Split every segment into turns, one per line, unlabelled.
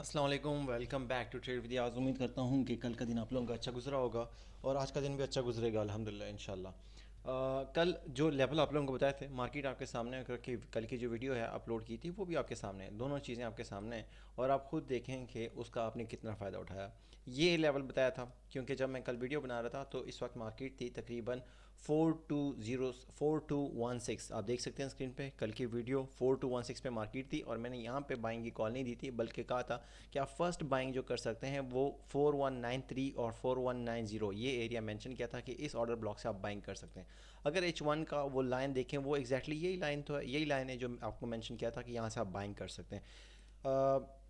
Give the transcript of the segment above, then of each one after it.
अस्सलाम वालेकुम, welcome back to trade with आज। उम्मीद करता हूँ कि कल का दिन आप लोगों का अच्छा गुजरा होगा और आज का दिन भी अच्छा गुजरेगा अल्हम्दुलिल्लाह इंशाल्लाह। कल जो लेवल आप लोगों को बताए थे, मार्केट आपके सामने है, क्योंकि कल की जो वीडियो है अपलोड की थी वो भी आपके सामने है, दोनों चीज़ें आपके सामने हैं और आप खुद देखें कि उसका आपने कितना फ़ायदा उठाया। ये लेवल बताया था क्योंकि जब मैं कल वीडियो बना रहा था तो इस वक्त मार्केट थी तकरीबन 4216। आप देख सकते हैं स्क्रीन पे, कल की वीडियो 4216 पे मार्केट थी और मैंने यहाँ पे बाइंग की कॉल नहीं दी थी, बल्कि कहा था कि आप फर्स्ट बाइंग जो कर सकते हैं वो 4193 और 4190, ये एरिया मेंशन किया था कि इस ऑर्डर ब्लॉक से आप बाइंग कर सकते हैं। अगर H1 का वो लाइन देखें, वो एग्जैक्टली यही लाइन तो है, यही लाइन है जो आपको मेंशन किया था कि यहाँ से आप बाइंग कर सकते हैं।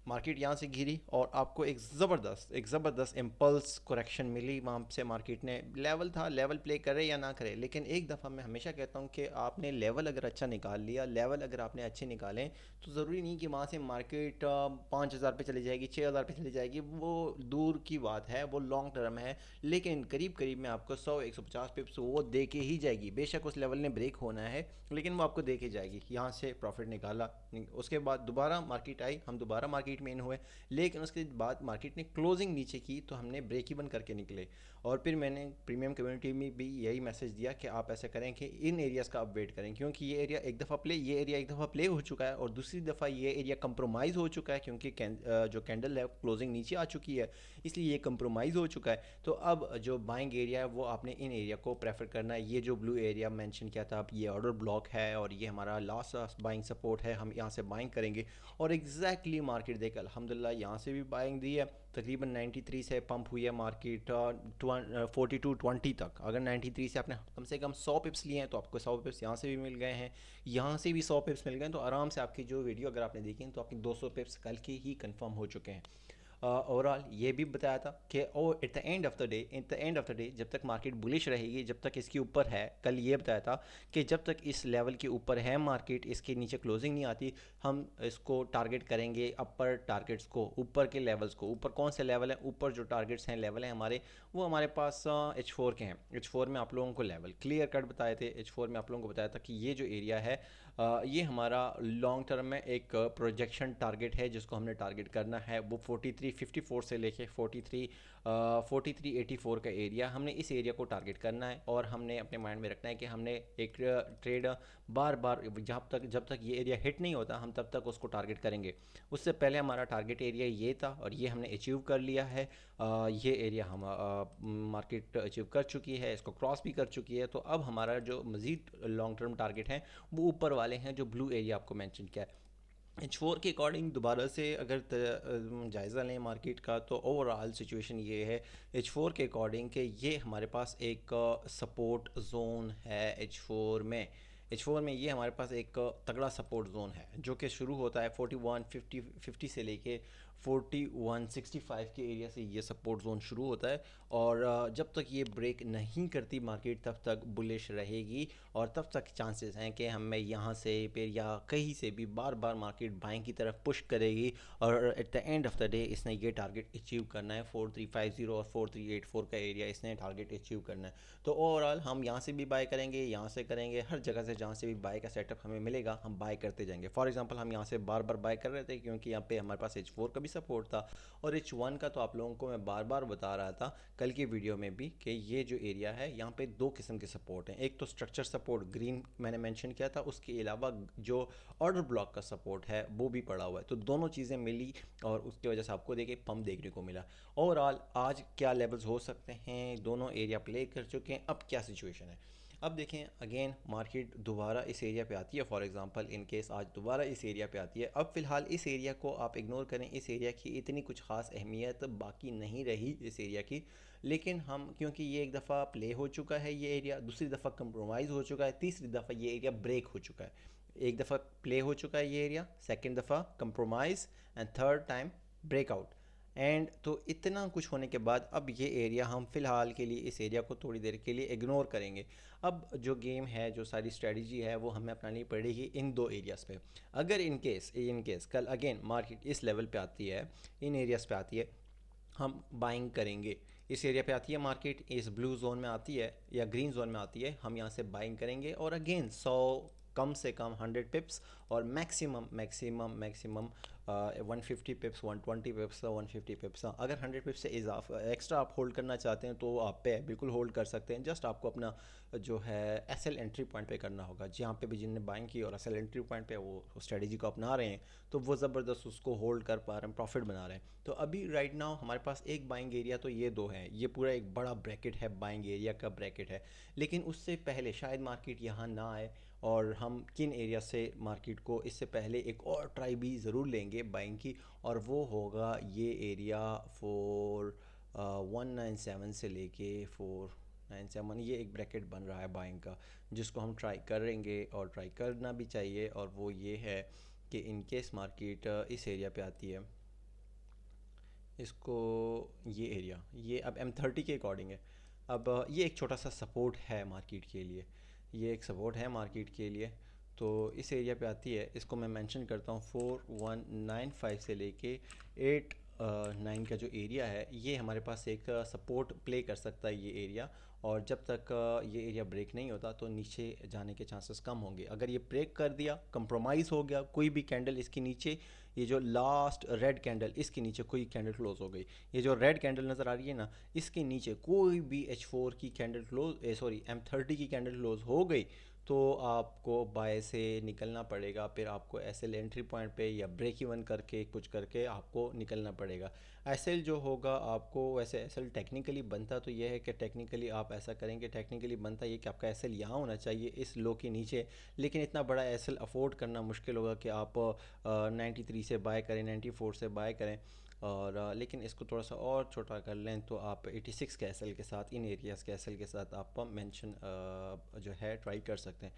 मार्केट यहाँ से गिरी और आपको एक ज़बरदस्त इम्पल्स करेक्शन मिली वहाँ से। मार्केट ने लेवल था, लेवल प्ले करे या ना करे, लेकिन एक दफ़ा मैं हमेशा कहता हूँ कि आपने लेवल अगर अच्छा निकाल लिया, लेवल अगर आपने अच्छे निकालें, तो ज़रूरी नहीं कि वहाँ से मार्केट 5,000 पे चली जाएगी, 6,000 पे चली जाएगी, वो दूर की बात है, वो लॉन्ग टर्म है। लेकिन करीब करीब में आपको 100-150 पिप्स वो दे के ही जाएगी। बेशक उस लेवल ने ब्रेक होना है, लेकिन वो आपको दे के जाएगी। यहाँ से प्रॉफिट निकाला, उसके बाद दोबारा मार्केट आई, हम दोबारा मार्केट में इन हुए, लेकिन उसके बाद मार्केट ने क्लोजिंग नीचे की तो हमने ब्रेक इवन करके निकले। और फिर मैंने प्रीमियम कम्युनिटी में भी यही मैसेज दिया कि आप ऐसा करें कि इन एरियाज़ का आप वेट करें, क्योंकि ये एरिया एक दफ़ा प्ले हो चुका है और दूसरी दफ़ा ये एरिया कंप्रोमाइज़ हो चुका है, क्योंकि जो कैंडल है क्लोजिंग नीचे आ चुकी है, इसलिए ये कंप्रोमाइज़ हो चुका है। तो अब जो बाइंग एरिया है वो आपने इन एरिया को प्रेफर करना है। ये जो ब्लू एरिया मेंशन किया था, अब ये ऑर्डर ब्लॉक है और ये हमारा लास्ट बाइंग सपोर्ट है, हम यहाँ से बाइंग करेंगे। और एग्जैक्टली मार्केट देख अल्हम्दुलिल्लाह यहाँ से भी बाइंग दी है। तकरीबन 93 से पंप हुई है मार्केट 4220 तक। अगर 93 से आपने कम से कम 100 पिप्स लिए हैं तो आपको 100 पिप्स यहाँ से भी मिल गए हैं, यहाँ से भी 100 पिप्स मिल गए हैं, तो आराम से आपकी जो वीडियो अगर आपने देखी तो आपकी 200 पिप्स कल के ही कंफर्म हो चुके हैं। ओवरऑल ये भी बताया था कि oh at the end of the day जब तक मार्केट बुलिश रहेगी, जब तक इसके ऊपर है, कल ये बताया था कि जब तक इस लेवल के ऊपर है मार्केट, इसके नीचे क्लोजिंग नहीं आती, हम इसको टारगेट करेंगे अपर टारगेट्स को, ऊपर के लेवल्स को। ऊपर कौन से लेवल है? ऊपर जो टारगेट्स हैं, लेवल हैं हमारे, वो हमारे पास H4 के हैं। H4 में आप लोगों को लेवल क्लियर कट बताए थे। H4 में आप लोगों को बताया था कि ये जो एरिया है, ये हमारा लॉन्ग टर्म में एक प्रोजेक्शन टारगेट है जिसको हमने टारगेट करना है। वो 4354 से लेके 4384 का एरिया, हमने इस एरिया को टारगेट करना है और हमने अपने माइंड में रखना है कि हमने एक ट्रेड बार बार जब तक ये एरिया हिट नहीं होता, हम तब तक उसको टारगेट करेंगे। उससे पहले हमारा टारगेट एरिया ये था और ये हमने अचीव कर लिया है। ये एरिया हम मार्केट अचीव कर चुकी है, इसको क्रॉस भी कर चुकी है। तो अब हमारा जो मज़ीद लॉन्ग टर्म टारगेट है वो ऊपर वाले हैं, जो ब्लू एरिया आपको मेंशन किया है। H4 के अकॉर्डिंग दोबारा से अगर जायज़ा लें मार्केट का, तो ओवरऑल सिचुएशन ये है H4 के अकॉर्डिंग कि ये हमारे पास एक सपोर्ट जोन है। H4 में ये हमारे पास एक तगड़ा सपोर्ट जोन है जो कि शुरू होता है 4150 से लेके 4165 के एरिया से ये सपोर्ट जोन शुरू होता है। और जब तक ये ब्रेक नहीं करती मार्केट, तब तक बुलिश रहेगी और तब तक चांसेस हैं कि हमें यहाँ से फिर या कहीं से भी बार बार मार्केट बाइंग की तरफ पुश करेगी। और eight the end of the day इसने ये टारगेट अचीव करना है, 4350 और 4384 का एरिया इसने टारगेट अचीव करना है। तो ओवरऑल हम यहाँ से भी बाय करेंगे, यहाँ से करेंगे, हर जगह से जहाँ से भी बाय का सेटअप हमें मिलेगा हम बाय करते जाएंगे। फॉर एग्जांपल हम यहाँ से बार बार बाय कर रहे थे क्योंकि यहाँ पे हमारे पास H4 का भी सपोर्ट था और H1 का। तो आप लोगों को मैं बार बार बता रहा था कल की वीडियो में भी कि ये जो एरिया है यहाँ पे दो किस्म के सपोर्ट हैं। एक तो स्ट्रक्चर सपोर्ट ग्रीन मैंने मेंशन किया था, उसके अलावा जो ऑर्डर ब्लॉक का सपोर्ट है वो भी पड़ा हुआ है। तो दोनों चीज़ें मिली और उसकी वजह से आपको देखिए पंप देखने को मिला। ओवरऑल आज क्या लेवल्स हो सकते हैं, दोनों एरिया प्ले कर चुके हैं, अब क्या सिचुएशन है। अब देखें अगेन मार्केट दोबारा इस एरिया पे आती है, फॉर एग्जांपल इन केस आज दोबारा इस एरिया पे आती है। अब फ़िलहाल इस एरिया को आप इग्नोर करें, इस एरिया की इतनी कुछ ख़ास अहमियत बाकी नहीं रही इस एरिया की। लेकिन हम क्योंकि ये एक दफ़ा प्ले हो चुका है ये एरिया, दूसरी दफ़ा कंप्रोमाइज़ हो चुका है, तीसरी दफ़ा ये एरिया ब्रेक हो चुका है। एक दफ़ा प्ले हो चुका है ये एरिया, सेकेंड दफ़ा compromise and third time breakout. And तो इतना कुछ होने के बाद अब ये एरिया हम फ़िलहाल के लिए इस एरिया को थोड़ी देर के लिए इग्नोर करेंगे। अब जो गेम है, जो सारी स्ट्रेटजी है, वो हमें अपनानी पड़ेगी इन दो एरियाज़ पे। अगर इन केस कल अगेन मार्केट इस लेवल पे आती है, इन एरियाज़ पे आती है, हम बाइंग करेंगे। इस एरिया पे आती है मार्केट, इस ब्लू जोन में आती है या ग्रीन जोन में आती है, हम यहाँ से बाइंग करेंगे और अगेन 100 कम से कम 100 पिप्स और मैक्सिमम मैक्सिमम मैक्सिमम 150 पिप्स, 120 पिप्स, 150 पिप्स। अगर 100 पिप्स से इजाफा एक्स्ट्रा आप होल्ड करना चाहते हैं तो आप पे बिल्कुल होल्ड कर सकते हैं। जस्ट आपको अपना जो है एस एल एंट्री पॉइंट पे करना होगा। जहाँ पे भी जिनने बाइंग की और एस एल एंट्री पॉइंट पे वो स्ट्रेटजी को अपना रहे हैं तो वो ज़बरदस्त उसको होल्ड कर पा रहे हैं, प्रॉफिट बना रहे हैं। तो अभी राइट नाउ हमारे पास एक बाइंग एरिया तो ये दो हैं, ये पूरा एक बड़ा ब्रैकेट है, बाइंग एरिया का ब्रैकेट है। लेकिन उससे पहले शायद मार्केट यहाँ ना आए और हम किन एरिया से मार्केट को इससे पहले एक और ट्राई भी ज़रूर लेंगे बाइंग की, और वो होगा ये एरिया 197 से लेके 497। ये एक ब्रैकेट बन रहा है बाइंग का जिसको हम ट्राई करेंगे और ट्राई करना भी चाहिए। और वो ये है कि इन केस मार्केट इस एरिया पे आती है, इसको ये एरिया ये अब M30 के अकॉर्डिंग है। अब ये एक छोटा सा सपोर्ट है मार्केट के लिए, ये एक सपोर्ट है मार्केट के लिए। तो इस एरिया पे आती है, इसको मैं मेंशन करता हूँ 4195 से लेके 89 का जो एरिया है ये हमारे पास एक सपोर्ट प्ले कर सकता है ये एरिया। और जब तक ये एरिया ब्रेक नहीं होता तो नीचे जाने के चांसेस कम होंगे। अगर ये ब्रेक कर दिया, कंप्रोमाइज़ हो गया, कोई भी कैंडल इसके नीचे, ये जो लास्ट रेड कैंडल इसके नीचे कोई कैंडल क्लोज हो गई, ये जो रेड कैंडल नज़र आ रही है ना, इसके नीचे कोई भी H4 की कैंडल क्लोज सॉरी M30 की कैंडल क्लोज हो गई तो आपको बाय से निकलना पड़ेगा। फिर आपको एस एल एंट्री पॉइंट पे या ब्रेक इवन करके कुछ करके आपको निकलना पड़ेगा। एस एल जो होगा आपको, वैसे एस एल टेक्निकली बनता तो ये है कि टेक्निकली आप ऐसा करेंगे, टेक्निकली बनता ये कि आपका एस एल यहाँ होना चाहिए इस लो के नीचे। लेकिन इतना बड़ा एस एल अफोर्ड करना मुश्किल होगा कि आप 93 से बाय करें, 94 से बाय करें। और लेकिन इसको थोड़ा सा और छोटा कर लें तो आप 86 के एसएल के साथ, इन एरियाज़ के एसएल के साथ आप मेंशन जो है ट्राई कर सकते हैं।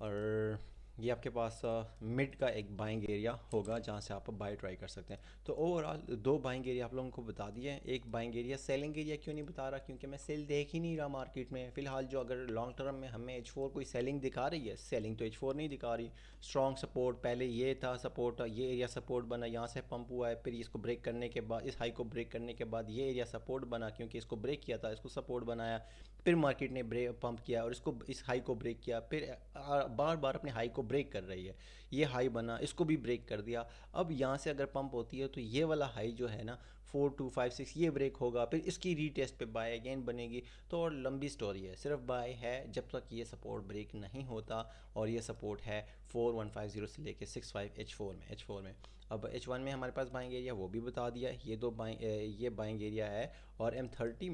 और ये आपके पास मिड का एक बाइंग एरिया होगा जहाँ से आप बाय ट्राई कर सकते हैं। तो ओवरऑल दो बाइंग एरिया आप लोगों को बता दिए हैं। एक बाइंग एरिया, सेलिंग एरिया क्यों नहीं बता रहा, क्योंकि मैं सेल देख ही नहीं रहा मार्केट में फ़िलहाल। जो अगर लॉन्ग टर्म में हमें H4 कोई सेलिंग दिखा रही है, सेलिंग तो H4 नहीं दिखा रही। स्ट्रॉन्ग सपोर्ट पहले ये था, सपोर्ट ये एरिया सपोर्ट बना, यहाँ से पंप हुआ है, फिर इसको ब्रेक करने के बाद, इस हाई को ब्रेक करने के बाद ये एरिया सपोर्ट बना, क्योंकि इसको ब्रेक किया था, इसको सपोर्ट बनाया। फिर मार्केट ने ब्रेक पंप किया और इसको इस हाई को ब्रेक किया, फिर बार बार अपने हाई को ब्रेक कर रही है। ये हाई बना, इसको भी ब्रेक कर दिया। अब यहाँ से अगर पंप होती है तो ये वाला हाई जो है ना 4256 ये ब्रेक होगा, फिर इसकी रीटेस्ट पे बाय अगेन बनेगी। तो और लंबी स्टोरी है, सिर्फ बाय है जब तक ये सपोर्ट ब्रेक नहीं होता। और ये सपोर्ट है 4150 से लेके 65 H4 में। अब H1 में हमारे पास बाइंग एरिया वो भी बता दिया है, ये बाइंग एरिया है। और M30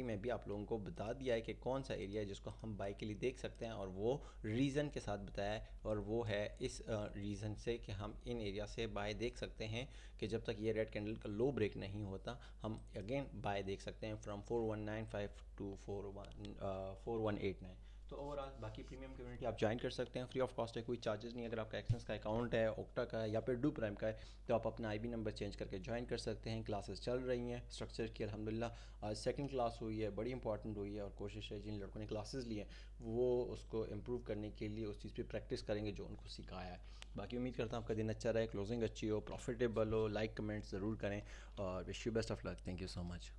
में भी आप लोगों को बता दिया है कि कौन सा एरिया है जिसको हम बाई के लिए देख सकते हैं, और वो रीज़न के साथ बताया है। और वो है इस रीज़न से कि हम इन एरिया से बाय देख सकते हैं कि जब तक ये रेड कैंडल का लो ब्रेक नहीं होता हम अगेन बाय देख सकते हैं फ्रॉम 4195 टू 4189। तो ओवरऑल बाकी प्रीमियम कम्युनिटी आप ज्वाइन कर सकते हैं, फ्री ऑफ कॉस्ट है, कोई चार्जेस नहीं। अगर आपका एक्सेस का अकाउंट है, ओक्टा का है या फिर डू प्राइम का है तो आप अपना आईबी नंबर चेंज करके ज्वाइन कर सकते हैं। क्लासेस चल रही हैं स्ट्रक्चर की अल्हम्दुलिल्लाह। आज सेकंड क्लास हुई है, बड़ी इंपॉर्टेंट हुई है, और कोशिश है जिन लड़कों ने क्लासेस लिए हैं वो उसको इम्प्रूव करने के लिए उस चीज़ पर प्रैक्टिस करेंगे जो उनको सिखाया है। बाकी उम्मीद करता हूँ आपका दिन अच्छा रहे, क्लोजिंग अच्छी हो, प्रॉफिटेबल हो। लाइक कमेंट ज़रूर करें और wish you best of luck. Thank you so much.